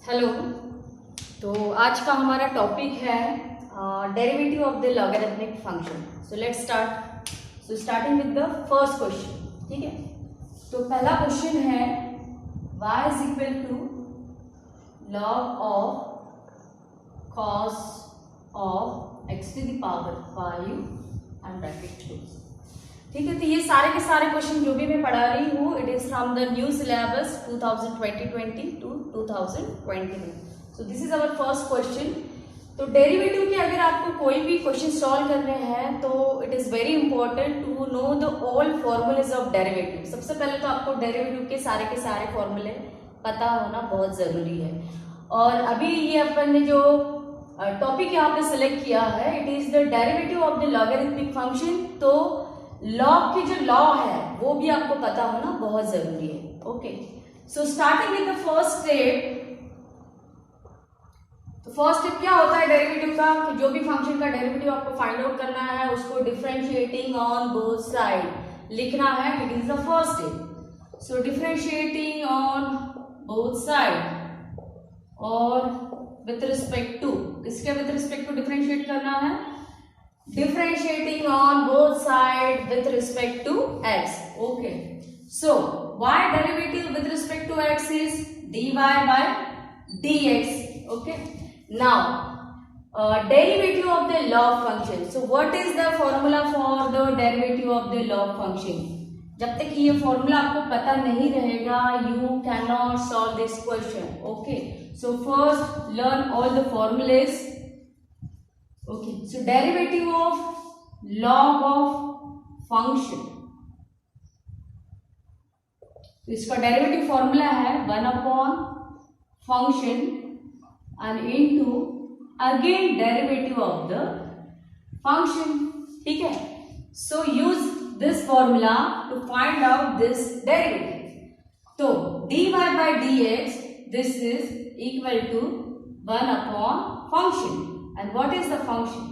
Hello. तो आज का हमारा टॉपिक है derivative of the logarithmic function. So let's start. So starting with the first question. ठीक है, तो पहला क्वेश्चन है y is equal to log of cos of x to the power 5 and bracket close. ठीक है, तो ये सारे के सारे क्वेश्चन जो भी मैं पढ़ा रही हूँ it is from the new syllabus 2020 to 2021। So this is our first question. तो डेरिवेटिव के अगर आपको कोई भी क्वेश्चन सॉल्व करने हैं तो it is very important to know the all formulas of derivative. सबसे पहले तो आपको डेरिवेटिव के सारे फॉर्मूले पता होना बहुत जरूरी है। और अभी ये अपन ने जो टॉपिक यहाँ पे सिलेक्ट किया है it is the derivative of the logarithmic function. तो लॉग की जो लॉ है वो भी आपको पता होना बहुत जरूरी है। Okay, so starting with the first step. तो फर्स्ट स्टेप क्या होता है डेरिवेटिव का कि जो भी फंक्शन का डेरिवेटिव आपको फाइंड आउट करना है उसको डिफरेंशिएटिंग ऑन बोथ साइड लिखना है। It is the first step. So differentiating on both side और विथ रिस्पेक्ट टू, किसके विथ रिस्पेक्ट टू डिफरेंशिएट करना है? Differentiating on both sides with respect to x. Okay, so y derivative with respect to x is dy by dx. Okay, now derivative of the log function. So what is the formula for the derivative of the log function? जब तक ये formula आपको पता नहीं रहेगा you cannot solve this question. Okay, so first learn all the formulas. Okay, so derivative of log of function, तो इसका derivative formula है 1 upon function and into again derivative of the function. ठीक है, so use this formula to find out this derivative. तो dy by dx this is equal to 1 upon function. And what is the function?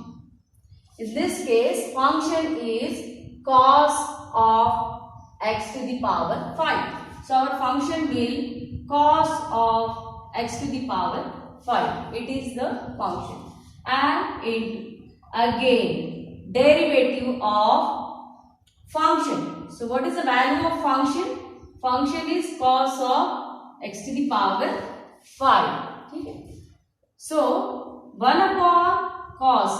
In this case, function is cos of x to the power 5. So our function will cos of x to the power 5. It is the function. And into again derivative of function. So what is the value of function? Function is cos of x to the power 5. Okay. So 1 upon cos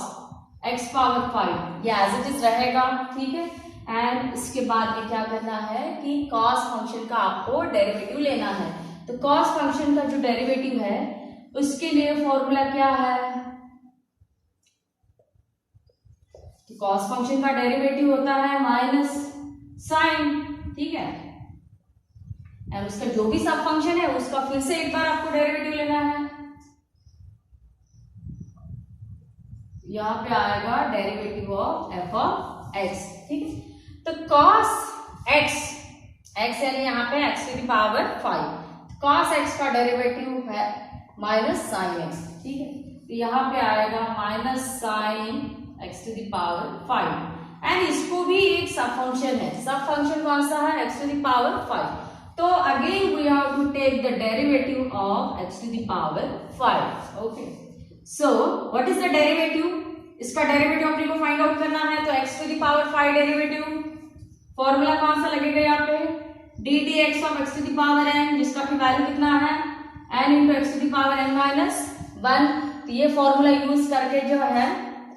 x power 5 ये as it is रहेगा। ठीक है, and इसके बाद में क्या करना है कि cos फंक्शन का आपको डेरिवेटिव लेना है। तो cos फंक्शन का जो डेरिवेटिव है उसके लिए फॉर्मूला क्या है? तो cos फंक्शन का डेरिवेटिव होता है माइनस साइन। ठीक है, एंड उसका जो भी सब फंक्शन है उसका फिर से एक बार आपको डेरिवेटिव लेना है। यहाँ पे आएगा derivative of F of X. ठीक है, तो cos x यानी यहाँ पे x to the power 5, cos x का डेरिवेटिव है माइनस साइन x। ठीक है, तो यहाँ पे आएगा minus sine x to the power 5 and इसको भी एक सब फंक्शन है। सब फंक्शन कौन सा है? x to the power 5। तो again we have to take the derivative of x to the power 5। Okay, so what is the derivative? इसका डेरिवेटिव अपने को फाइंड आउट करना है। तो x to the power 5 derivative formula कौन सा लगेगा यहाँ पे? D D X of x to the power n, जिसका की वैल्यू कितना है? n into X to the power n minus 1। तो ये फॉर्मूला यूज करके जो है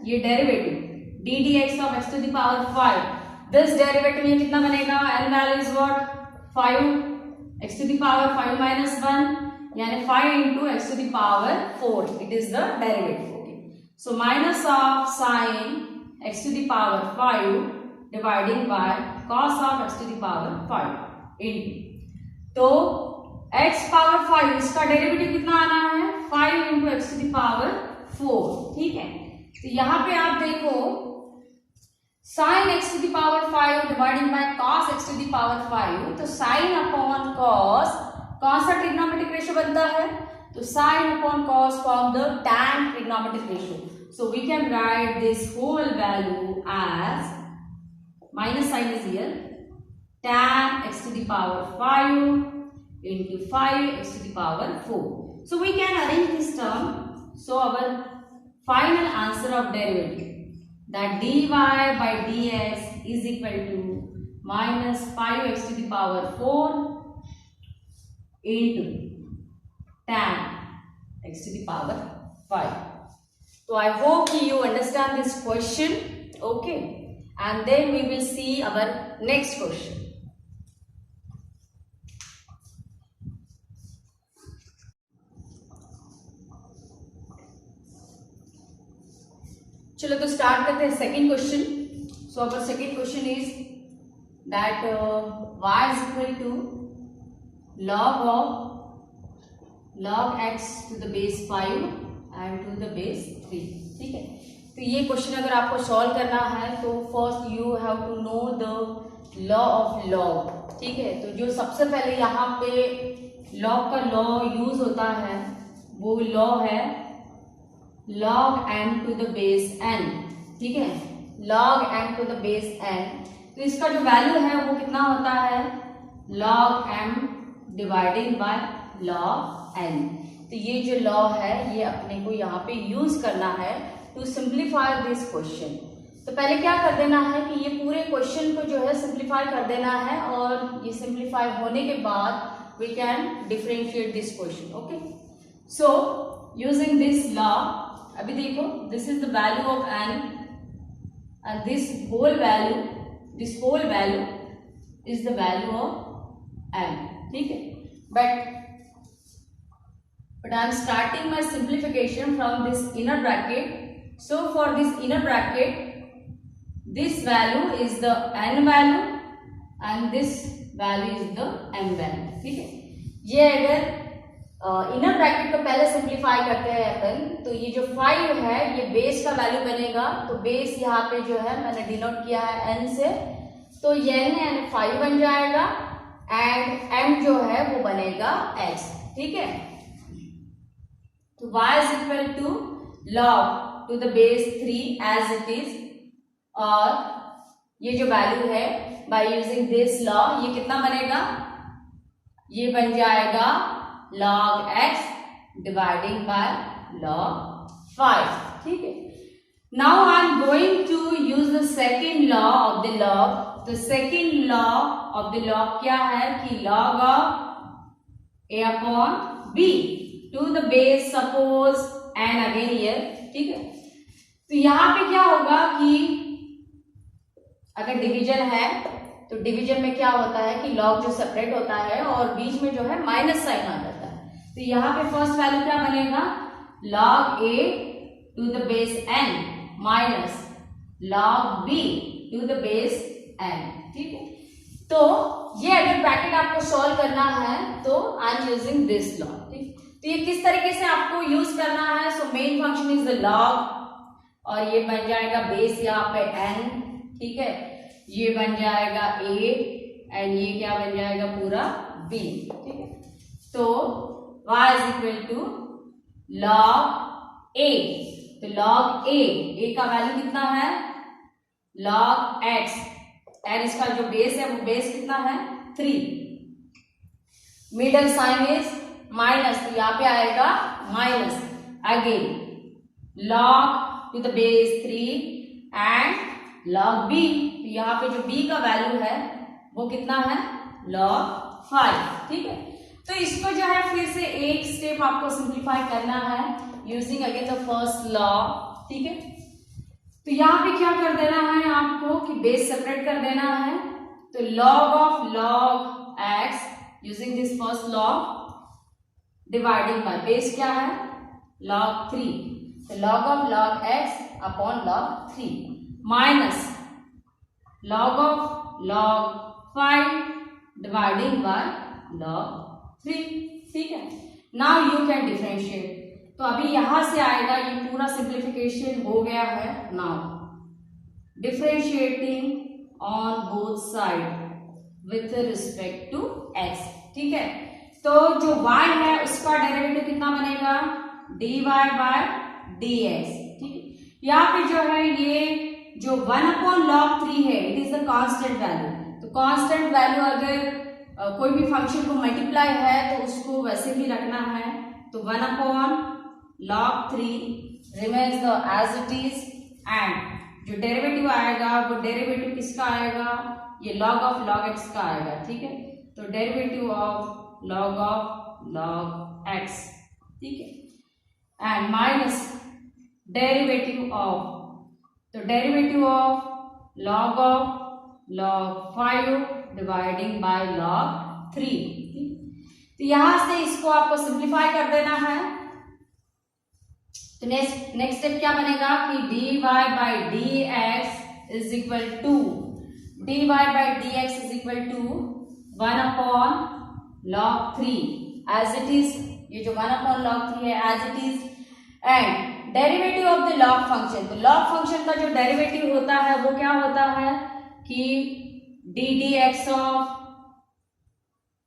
ये derivative D D X of x to the power 5 this derivative ये कितना बनेगा? n value is what? 5 x to the power 5 minus 1 यानी 5 into X to the power 4। It is the derivative. So minus of sin x to the power 5 dividing by cos of x to the power 5 into, तो x power 5 इसका derivative कितना आना है? 5 into X to the power 4। ठीक है, तो यहाँ पे आप देखो sin x to the power 5 dividing by cos x to the power 5, तो sin अपॉन cos कौन सा ट्रिग्नोमेट्रिक रेशियो बनता है? तो sin upon cos form the tan trigonometric ratio. So we can write this whole value as minus sign is here, tan x to the power 5 into 5 x to the power 4. So we can arrange this term. So our final answer of derivative, that dy by dx is equal to minus 5x to the power 4 into tan x to the power 5. So I hope you understand this question. Okay, and then we will see our next question. चलो तो start करते हैं second question. So our second question is that y is equal to log x to the base 5 and to the base 3. ठीक है, तो ये question अगर आपको सॉल्व करना है तो first you have to know the law of log. ठीक है, तो जो सबसे पहले यहाँ पे लॉग का लॉ यूज होता है वो लॉ है log m to the base n. ठीक है, log m to the base n. तो इसका जो वैल्यू है वो कितना होता है log m dividing by log n. तो ये जो लॉ है ये अपने को यहाँ पे यूज करना है टू सिंप्लीफाई दिस क्वेश्चन. तो पहले क्या कर देना है कि ये पूरे क्वेश्चन को जो है सिंप्लीफाई कर देना है और ये सिंप्लीफाई होने के बाद we can differentiate this question. Okay, so using this law, अभी देखो this is the value of n and this whole value is the value of n. ठीक है, but I am starting my simplification from this inner bracket. So for this inner bracket, this value is the n value and this value is the m value. ठीक है, ये अगर inner bracket को पहले simplify करते हैं अपन, तो ये जो 5 है ये बेस का वैल्यू बनेगा. तो बेस यहाँ पे जो है मैंने डिनोट किया है n से, तो ये n यानी 5 बन जाएगा एंड m जो है वो बनेगा x. ठीक है, तो y is equal to log to the base 3 as it is, और ये जो वैल्यू है by using this law ये कितना बनेगा, ये बन जाएगा log x dividing by log 5. ठीक है, now I am going to use the second law of the log. The second law of the log क्या है कि log of a upon b to the base suppose n again here. ठीक है, तो यहाँ पे क्या होगा कि अगर डिवीजन है तो डिवीजन में क्या होता है कि log जो सेपरेट होता है और बीच में जो है माइनस साइन आ जाता है. तो यहाँ पे फर्स्ट वैल्यू क्या बनेगा log a to the base n minus log b to the base n. ठीक है, तो ये अगर ब्रैकेट आपको सॉल्व करना है तो I am using this law. ठीक, तो ये किस तरीके से आपको यूज करना है. So main function is the log और ये बन जाएगा बेस यहाँ पे n. ठीक है, ये बन जाएगा a एंड ये क्या बन जाएगा पूरा b. ठीक है, तो y is equal to log a. तो log a का वैल्यू कितना है log x एंड इसका जो बेस है वो बेस कितना है 3. मिडल साइन इज माइनस, तो यहाँ पे आएगा minus again log to the base 3 and log b. तो यहाँ पे जो b का वैल्यू है वो कितना है log 5. ठीक है, तो इसको जो है फिर से एक स्टेप आपको सिंप्लीफाई करना है using again the first law. ठीक है, तो यहाँ पे क्या कर देना है आपको कि बेस सेपरेट कर देना है. तो log of log x using this first law dividing by base क्या है log 3. तो log of log x upon log 3 minus log of log 5 dividing by log 3. ठीक है, नाउ यू कैन डिफरेंशिएट. तो अभी यहां से आएगा, ये पूरा सिंप्लीफिकेशन हो गया है. Now differentiating on both side with respect to x. ठीक है, तो जो y है उसका डेरिवेटिव कितना बनेगा dy बाय dx. ठीक है, यहाँ पे जो है ये जो 1 अपॉन log 3 है it is the constant value. तो कांस्टेंट वैल्यू अगर कोई भी फंक्शन को मल्टीप्लाई है तो उसको वैसे भी रखना है तो 1/log 3 remains the as it is, and जो डेरिवेटिव आएगा वो डेरिवेटिव किसका आएगा, ये log ऑफ log x का आएगा, ठीक है। तो डेरिवेटिव ऑफ log x, ठीक है, एंड माइनस डेरिवेटिव ऑफ, तो derivative of log 5 dividing by log 3। तो यहां से इसको आपको सिंप्लीफाई कर देना है। तो नेक्स्ट स्टेप क्या बनेगा कि dy by dx is equal to 1/log 3 as it is, ये जो 1/log 3 है as it is, and derivative of the log function. तो log फंक्शन का जो डेरिवेटिव होता है वो क्या होता है कि ddx of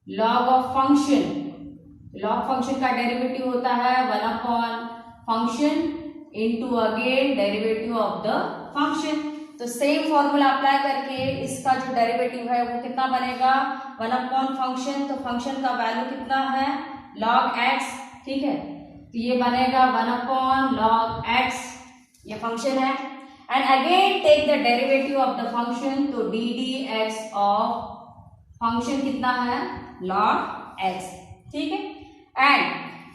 log of function, log function का डेरिवेटिव होता है 1/फंक्शन into again derivative of the function. तो सेम फॉर्मूला अप्लाई करके इसका जो डेरिवेटिव है वो कितना बनेगा 1/फंक्शन, तो फंक्शन का वैल्यू कितना है log x, ठीक है। तो ये बनेगा 1/log x, ये फंक्शन है, and again take the derivative of the function, तो ddx ऑफ फंक्शन कितना है log x, ठीक है। एंड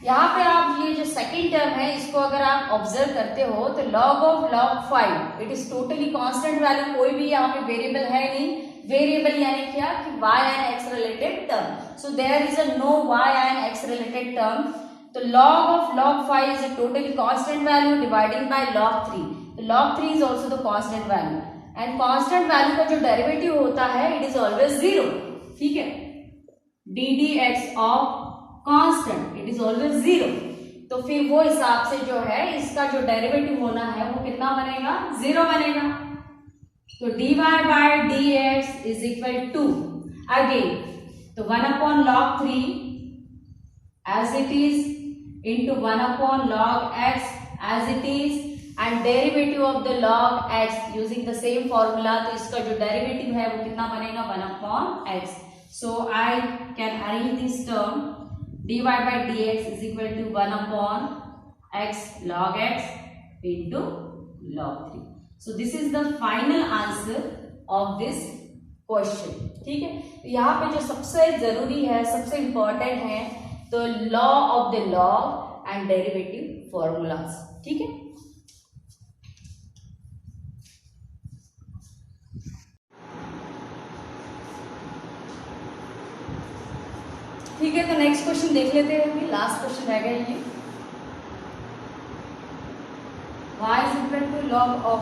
यहाँ पे आप ये जो सेकेंड टर्म है इसको अगर आप ऑब्जर्व करते हो तो log of log 5 it is totally constant value, कोई भी यहाँ पे वेरिएबल है नहीं। वेरिएबल यानी क्या कि y and x related term, so there is a no y and x related term. तो log of log 5 is a totally constant value dividing by log 3। तो log 3 is also the constant value, and constant value का जो derivative होता है it is always 0, ठीक है। ddx of constant it is always 0, तो फिर वो हिसाब से जो है इसका जो डेरिवेटिव होना है वो कितना बनेगा 0 बनेगा। तो dy by dx is equal to again तो 1/log 3 as it is into 1/log x as it is, and derivative of the log x using the same formula. तो इसका जो डेरिवेटिव है वो कितना बनेगा 1/x। So I can arrange this term dy by dx is equal to 1/x log x into log 3. So this is the final answer of this question, ठीक है। तो यहाँ पे जो सबसे जरूरी है, सबसे इंपॉर्टेंट है तो law of the log and derivative formulas, ठीक है। ठीक है, तो नेक्स्ट क्वेश्चन देख लेते हैं। अभी लास्ट क्वेश्चन रह गया ये, y is equal to log of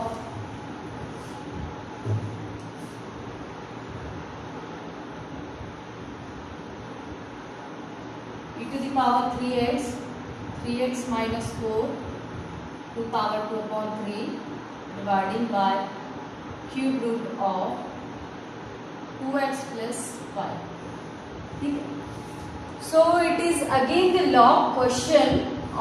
e to the power 3x minus 4 to power 2/3 dividing by cube root of 2x plus 5, ठीक है। So it is again the log question,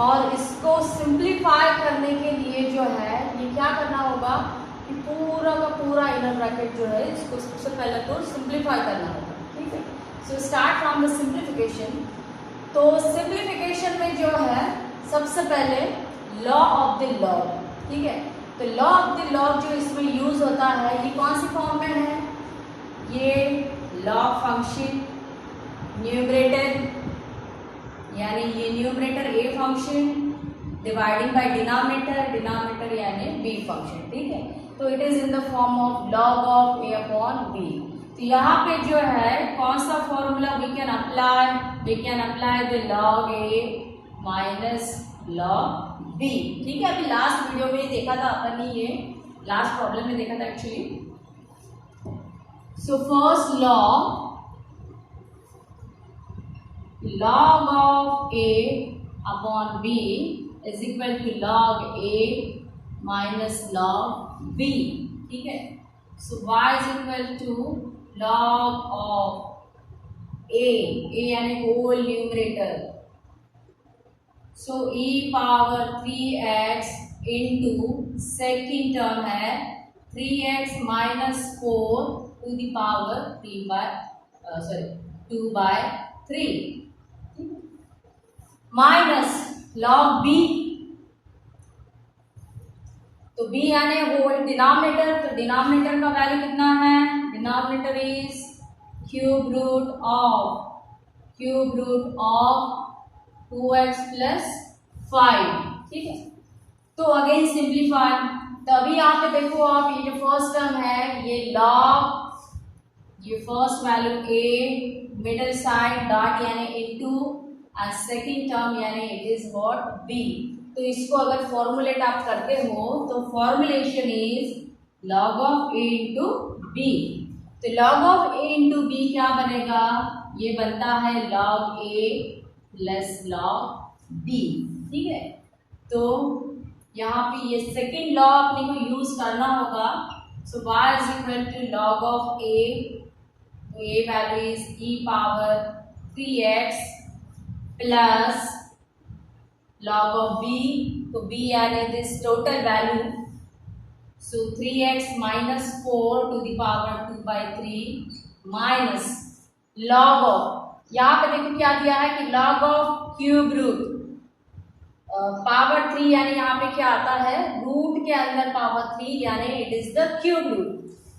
और इसको सिंप्लीफाई करने के लिए जो है ये क्या करना होगा कि पूरा का पूरा इनर ब्रैकेट जो है इसको सबसे पहले तो सिंप्लीफाई करना होगा, ठीक है। So start from the simplification. तो सिंप्लीफिकेशन में जो है सबसे पहले लॉ ऑफ द लॉग, ठीक है। तो लॉ ऑफ द लॉग जो इसमें यूज होता है ये कौन सी फॉर्म में है, ये लॉग फंक्शन न्यूमरेटर, यानी ये numerator a function dividing by denominator यानी b फंक्शन, ठीक है। तो it is in the form of log of a/b। तो यहाँ पे जो है कौन सा formula we can apply the log a minus log b, ठीक है। अभी लास्ट वीडियो में देखा था अपन ने, ये लास्ट प्रॉब्लम में देखा था actually. So first log of a upon b is equal to log a minus log b, ठीक है। so y is equal to log of a यानी whole numerator, so e power 3x into second term है 3x minus 4 to the power 2/3, minus log b, तो b यानी whole denominator, तो denominator का value कितना है, denominator is cube root of 2x plus 5, ठीक है। तो अगेन सिंप्लीफाई, तो अभी यहाँ पे देखो आप, ये जो फर्स्ट टर्म है ये लॉग, ये first value a, middle side dot यानी इनटू, और सेकंड टर्म यानी इट इज व्हाट b। तो इसको अगर फॉर्मुलेट आप करते हो तो formulation is log of a into b। तो log of a into b क्या बनेगा, ये बनता है log a plus log b, ठीक है। तो यहाँ पे ये सेकेंड लॉ अपने को यूज करना होगा। सो y is equal to log of a, तो a value is e power 3x plus log of b, तो b यानी this total value, so 3x minus 4 to the power 2/3 minus log of, यहाँ पे देखो क्या दिया है कि log of cube root power 3, यानी यहाँ पे क्या आता है, रूट के अंदर पावर 3 यानी it is the cube root.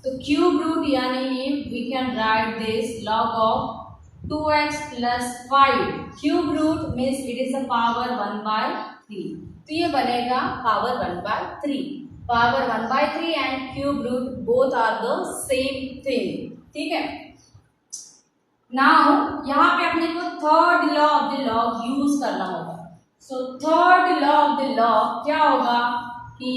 तो क्यूब रूट यानी we can write this log of 2x plus 5, cube root means it is a power 1/3, तो ये बनेगा power 1/3, power 1/3 and cube root both are the same thing, ठीक है। Now यहाँ पे अपने को third law of the log use करना होगा। So third law of the log क्या होगा कि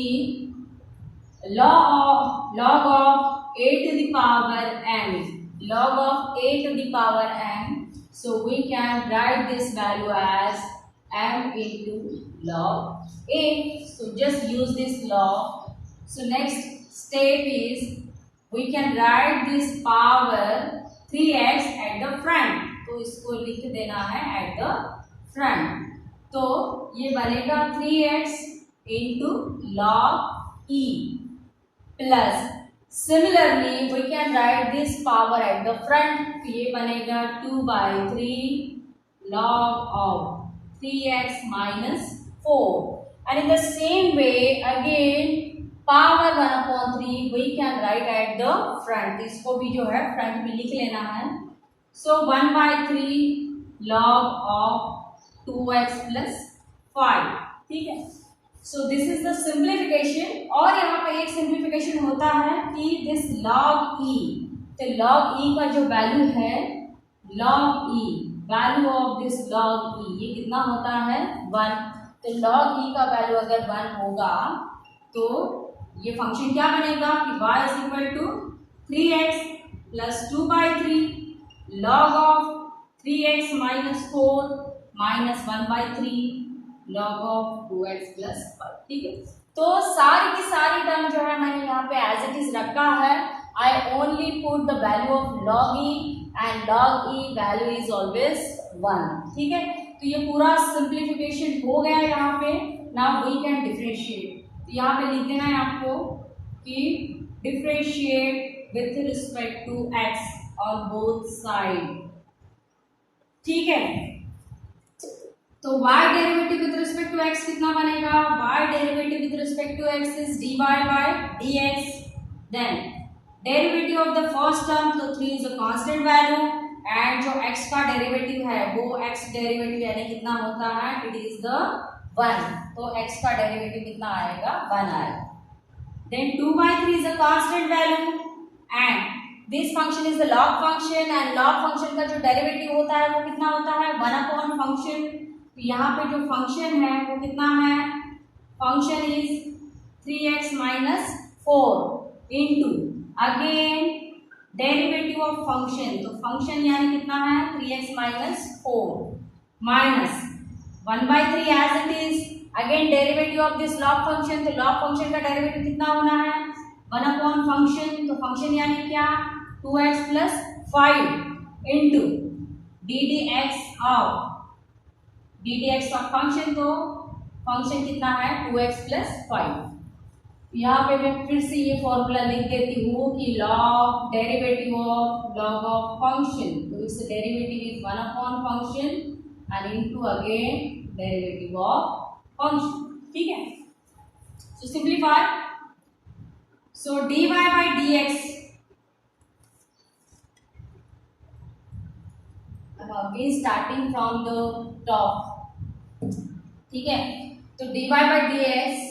log of a to the power n, log of a to the power n, so we can write this value as m into log a, so just use this law. So next step is we can write this power 3x at the front, तो इसको लिख देना है at the front, तो ये बनेगा 3x into log e plus similarly we can write this power at the front, तो ये बनेगा 2/3 log of 3x minus 4, and in the same way again power 1/3 we can write at the front, इसको भी जो है front में लिख लेना है। सो 1/3 log of 2x plus 5, ठीक है। सो दिस इज द सिंप्लीफिकेशन, और यहाँ पे एक सिंप्लीफिकेशन होता है कि दिस log e, तो log e का जो वैल्यू है, log e value of this log e ये कितना होता है 1, तो log e का वैल्यू अगर 1 होगा तो ये फंक्शन क्या बनेगा कि y is equal to 3x plus 2/3 log of 3x minus 4 minus 1/3 log of 2x plus 5, ठीक है। तो सारी की सारी टर्म जो है मैंने यहाँ पे एज इट इज रखा है। I only put the value of log e and log e value is always 1, ठीक है। तो ये पूरा सिंप्लीफिकेशन हो गया यहाँ पे। नाउ वी कैन डिफरेंशिएट, तो यहाँ पे लिख देना है आपको कि differentiate with respect to x on both side, ठीक है। तो y derivative with respect to x कितना बनेगा, y derivative with respect to x is dy by dx, then derivative of the first term, तो 3 is a constant value, and जो x का derivative है वो x डेरिवेटिव यानी कितना होता है, इट इज द 1, तो x का डेरिवेटिव कितना आएगा 1 आएगा। Then 2/3 is a constant value, and this function is the log function, and log function का जो डेरिवेटिव होता है वो कितना होता है 1 फंक्शन। तो यहाँ पे जो फंक्शन है वो कितना है, function is 3x minus 4 into again derivative of function, तो फंक्शन यानी कितना है 3x minus 4 minus 1/3 as it is, again derivative of this log function, तो log फंक्शन का डेरिवेटिव कितना होना है 1 फंक्शन, तो फंक्शन यानी क्या 2x plus 5 into D D X of function, तो फंक्शन कितना है 2x प्लस 5। यहाँ पे मैं फिर से ये फॉर्मूला लिख देती हूँ कि log derivative of log of function, तो इस derivative is 1 function and into again derivative of function, ठीक है। So simplify, so dy by dx, again starting from the top, ठीक है। तो dy by dx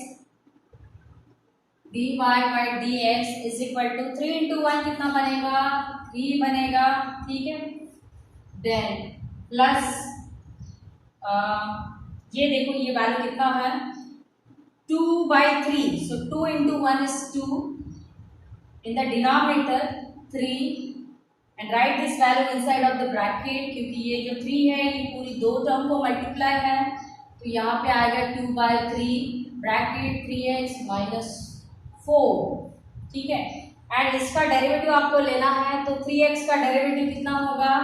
is equal to 3 into 1 कितना बनेगा, 3 बनेगा, ठीक है। देन प्लस ये देखो ये वैल्यू कितना है 2/3, सो 2 into 1 is 2, in the denominator 3 and right this value inside of the bracket, क्योंकि ये जो 3 है ये पूरी दो टर्म को मल्टीप्लाई है, तो यहाँ पे आएगा 2/3 ब्रैकेट 3x माइनस 4, ठीक है। एंड इसका डेरिवेटिव आपको लेना है, तो 3x का डेरिवेटिव कितना होगा,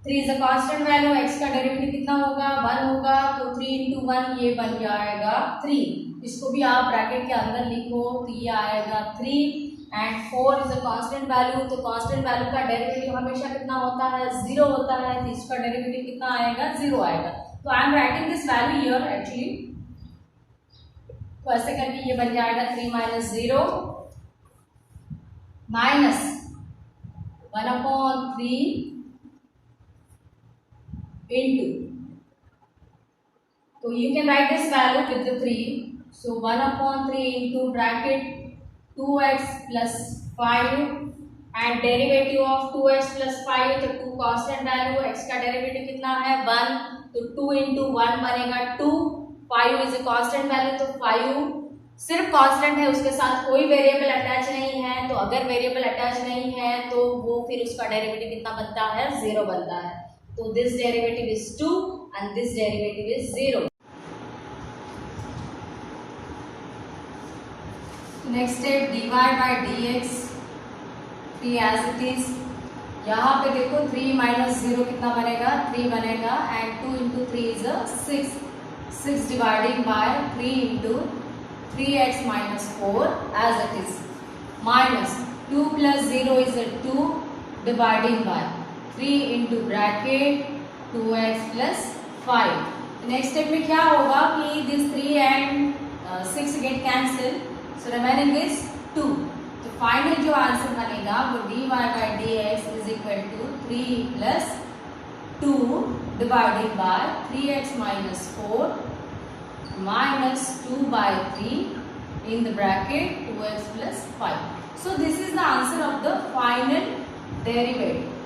3 is a constant value, x का डेरिवेटिव कितना होगा 1 होगा, तो 3 इंटू 1 ये बन जाएगा 3, इसको भी आप ब्रैकेट के अंदर लिखो, तो ये आएगा 3 and 4 is a constant value, तो कांस्टेंट वैल्यू का डेरिवेटिव हमेशा कितना होता है 0 होता है, तो इसका डेरिवेटिव कितना आएगा 0 आएगा। तो I am writing this value here actually, तो ऐसे करके ये बन जाएगा 3 minus 0 minus 1/3 into, so you can write this value with the 3, so 1/3 into bracket 2x plus 5 and derivative of 2x plus 5, तो 2 constant value, x का derivative कितना है 1, तो 2 into 1 बनेगा 2, 5 is a constant value, तो 5 सिर्फ कांस्टेंट है, उसके साथ कोई वेरिएबल अटैच नहीं है, तो अगर वेरिएबल अटैच नहीं है तो वो फिर उसका डेरिवेटिव कितना बनता है 0 बनता है, तो this derivative is 2 and this derivative is 0. Next step dy by dx, 3 as it is, यहाँ पे देखो 3 माइनस 0 कितना बनेगा 3 बनेगा and 2 into 3 is 6 dividing by 3 into 3x minus 4 as it is, minus 2 plus 0 is 2 dividing by 3 into bracket 2x plus 5। Next step में क्या होगा कि this 3 and 6 get cancel, so remaining is 2, तो फाइनल जो answer बनेगा वो dy by dx is equal to 3 plus 2 divided by 3x minus 4 minus 2/3 in the bracket 2x plus 5. So this is the answer of the final derivative.